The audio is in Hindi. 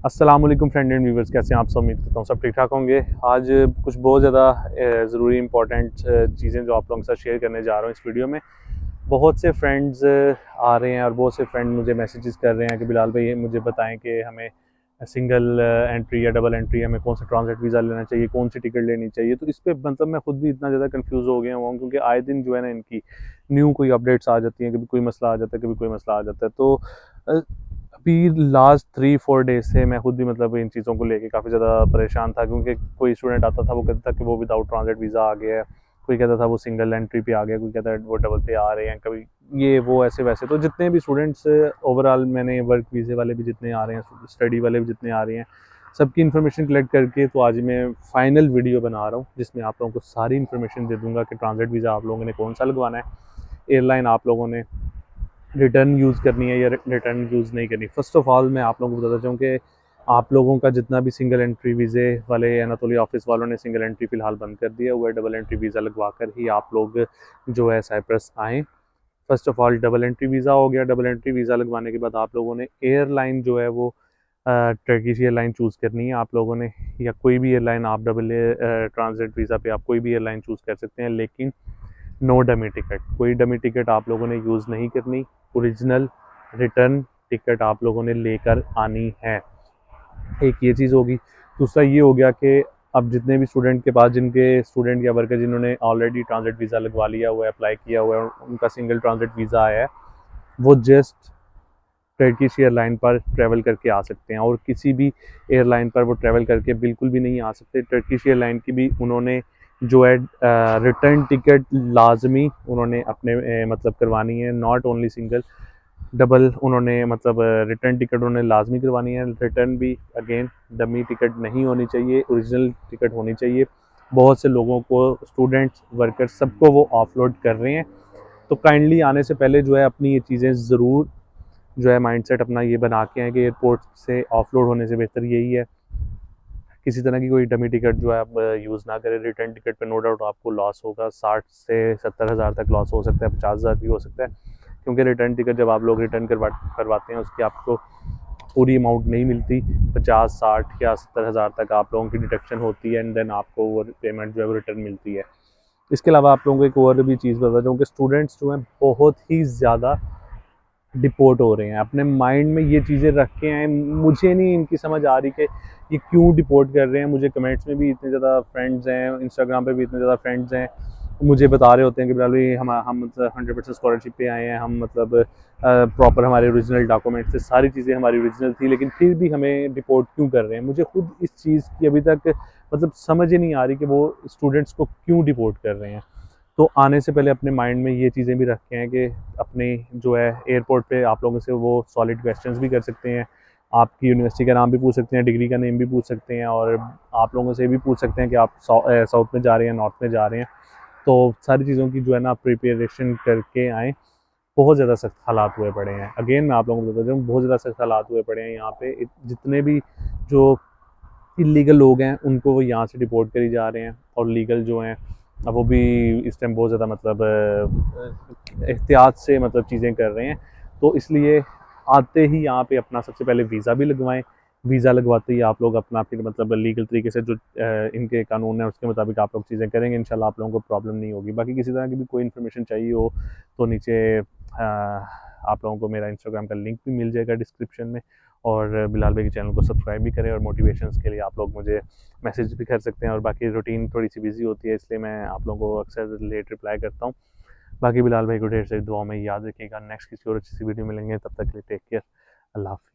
अस्सलाम वालेकुम फ्रेंड एंड व्यूवर्स, कैसे हैं आप सब। उम्मीद करता हूँ सब ठीक ठाक होंगे। आज कुछ बहुत ज़्यादा ज़रूरी इंपॉर्टेंट चीज़ें जो आप लोगों के साथ शेयर करने जा रहा हूँ इस वीडियो में। बहुत से फ्रेंड्स आ रहे हैं और बहुत से फ्रेंड मुझे मैसेजेस कर रहे हैं कि बिलाल भाई मुझे बताएं कि हमें सिंगल एंट्री या डबल एंट्री, हमें कौन सा ट्रांजिट वीज़ा लेना चाहिए, कौन सी टिकट लेनी चाहिए। तो इस पर मतलब मैं खुद भी इतना ज़्यादा कंफ्यूज हो गया हूँ क्योंकि आए दिन जो है ना इनकी न्यू कोई अपडेट्स आ जाती हैं, कभी कोई मसला आ जाता है, कभी कोई मसला आ जाता है। तो अ, अभी लास्ट 3-4 डेज से मैं खुद भी मतलब इन चीज़ों को लेके काफ़ी ज़्यादा परेशान था क्योंकि कोई स्टूडेंट आता था वो कहता था कि वो विदाउट ट्रांजिट वीज़ा आ गया है, कोई कहता था वो सिंगल एंट्री पे आ गया, कोई कहता है वो डबल पे आ रहे हैं, कभी ये वो ऐसे वैसे। तो जितने भी स्टूडेंट्स ओवरऑल मैंने वर्क वीज़े वाले भी जितने आ रहे हैं, स्टडी वाले भी जितने आ रहे हैं, सबकी इन्फॉर्मेशन कलेक्ट करके तो आज मैं फाइनल वीडियो बना रहा हूँ जिसमें आप लोगों को सारी इन्फॉर्मेशन दे दूंगा कि ट्रांजिट वीज़ा आप लोगों ने कौन सा लगवाना है, एयरलाइन आप लोगों ने रिटर्न यूज़ करनी है या रिटर्न यूज़ नहीं करनी। फ़र्स्ट ऑफ़ ऑल मैं आप लोगों को बताता चाहूँ कि आप लोगों का जितना भी सिंगल एंट्री वीज़े वाले एनातोली ऑफिस वालों ने सिंगल एंट्री फ़िलहाल बंद कर दिया हुआ है। डबल एंट्री वीज़ा लगवा कर ही आप लोग जो है साइप्रस आएँ। First of all double entry visa हो गया। डबल एंट्री वीज़ा लगवाने के बाद आप लोगों ने एयरलाइन जो है वो टर्किश एयरलाइन चूज़ करनी है आप लोगों ने, या कोई भी एयरलाइन आप ट्रांजिट वीज़ा पे आप कोई भी एयरलाइन चूज़ कर सकते हैं, लेकिन नो डमी टिकट, कोई डमी टिकट आप लोगों ने यूज़ नहीं करनी। ओरिजिनल रिटर्न टिकट आप लोगों ने लेकर आनी है। एक ये चीज़ होगी। दूसरा ये हो गया कि अब जितने भी स्टूडेंट के पास, जिनके स्टूडेंट या वर्कर जिन्होंने ऑलरेडी ट्रांजिट वीज़ा लगवा लिया हुआ है, अप्लाई किया हुआ है, उनका सिंगल ट्रांजिट वीज़ा आया है, वो जस्ट टर्किश एयरलाइन पर ट्रैवल करके आ सकते हैं और किसी भी एयरलाइन पर वो ट्रैवल करके बिल्कुल भी नहीं आ सकते। टर्किश एयरलाइन की भी उन्होंने जो है रिटर्न टिकट लाजमी उन्होंने अपने मतलब करवानी है, नॉट ओनली सिंगल, डबल उन्होंने मतलब रिटर्न टिकट उन्होंने लाजमी करवानी है। रिटर्न भी अगेन डमी टिकट नहीं होनी चाहिए, ओरिजिनल टिकट होनी चाहिए। बहुत से लोगों को, स्टूडेंट्स, वर्कर्स, सबको वो ऑफलोड कर रहे हैं। तो काइंडली आने से पहले जो है अपनी ये चीज़ें ज़रूर जो है माइंडसेट अपना ये बना के आए कि एयरपोर्ट से ऑफलोड होने से बेहतर यही है। किसी तरह की कोई डमी टिकट जो है आप यूज़ ना करें। रिटर्न टिकट पे नो डाउट आपको लॉस होगा, 60 से 70 हज़ार तक लॉस हो सकता है, 50 हज़ार भी हो सकता है, क्योंकि रिटर्न टिकट जब आप लोग रिटर्न करवाते हैं उसकी आपको पूरी अमाउंट नहीं मिलती। 50, 60 या 70 हज़ार तक आप लोगों की डिडक्शन होती है एंड देन आपको वो पेमेंट जो है वो रिटर्न मिलती है। इसके अलावा आप लोगों को एक और भी चीज़ बता दूँ कि स्टूडेंट्स जो हैं बहुत ही ज़्यादा डिपोर्ट हो रहे हैं, अपने माइंड में ये चीज़ें रख के आए। मुझे नहीं इनकी समझ आ रही कि ये क्यों डिपोर्ट कर रहे हैं। मुझे कमेंट्स में भी इतने ज़्यादा फ्रेंड्स हैं, इंस्टाग्राम पे भी इतने ज़्यादा फ्रेंड्स हैं, मुझे बता रहे होते हैं कि बिलाल भाई हम मतलब 100% स्कॉलरशिप पे आए हैं, हम मतलब प्रॉपर हमारे ओरिजिनल डॉक्यूमेंट से सारी चीज़ें हमारी ओरिजिनल थी, लेकिन फिर भी हमें डिपोर्ट क्यों कर रहे हैं। मुझे खुद इस चीज़ की अभी तक मतलब समझ ही नहीं आ रही कि वो स्टूडेंट्स को क्यों डिपोर्ट कर रहे हैं। तो आने से पहले अपने माइंड में ये चीज़ें भी रखे हैं कि अपने जो है एयरपोर्ट पे आप लोगों से वो सॉलिड क्वेश्चंस भी कर सकते हैं, आपकी यूनिवर्सिटी का नाम भी पूछ सकते हैं, डिग्री का नेम भी पूछ सकते हैं, और आप लोगों से भी पूछ सकते हैं कि आप साउथ में जा रहे हैं, नॉर्थ में जा रहे हैं। तो सारी चीज़ों की जो है ना प्रिपरेशन करके आएँ। बहुत ज़्यादा सख्त हालात हुए पड़े हैं। अगेन मैं आप लोगों को बताता हूँ, बहुत ज़्यादा सख्त हालात हुए पड़े हैं यहाँ पे। जितने भी जो इलीगल लोग हैं उनको वो यहाँ से डिपोर्ट करी जा रहे हैं, और लीगल जो हैं अब वो भी इस टाइम बहुत ज़्यादा मतलब एहतियात से मतलब चीज़ें कर रहे हैं। तो इसलिए आते ही यहाँ पे अपना सबसे पहले वीज़ा भी लगवाएं। वीज़ा लगवाते ही आप लोग अपना फिर मतलब लीगल तरीके से जो इनके कानून है उसके मुताबिक आप लोग चीज़ें करेंगे, इंशाल्लाह आप लोगों को प्रॉब्लम नहीं होगी। बाकी किसी तरह की भी कोई इन्फॉर्मेशन चाहिए हो तो नीचे आप लोगों को मेरा इंस्टाग्राम का लिंक भी मिल जाएगा डिस्क्रिप्शन में, और बिलाल भाई के चैनल को सब्सक्राइब भी करें, और मोटिवेशंस के लिए आप लोग मुझे मैसेज भी कर सकते हैं। और बाकी रूटीन थोड़ी सी बिजी होती है इसलिए मैं आप लोगों को अक्सर लेट रिप्लाई करता हूँ। बाकी बिलाल भाई को ढेर सारी दुआओं में याद रखिएगा। नेक्स्ट किसी और अच्छी सी वीडियो मिलेंगे, तब तक के लिए टेक केयर। अल्लाह हाफ़िज़।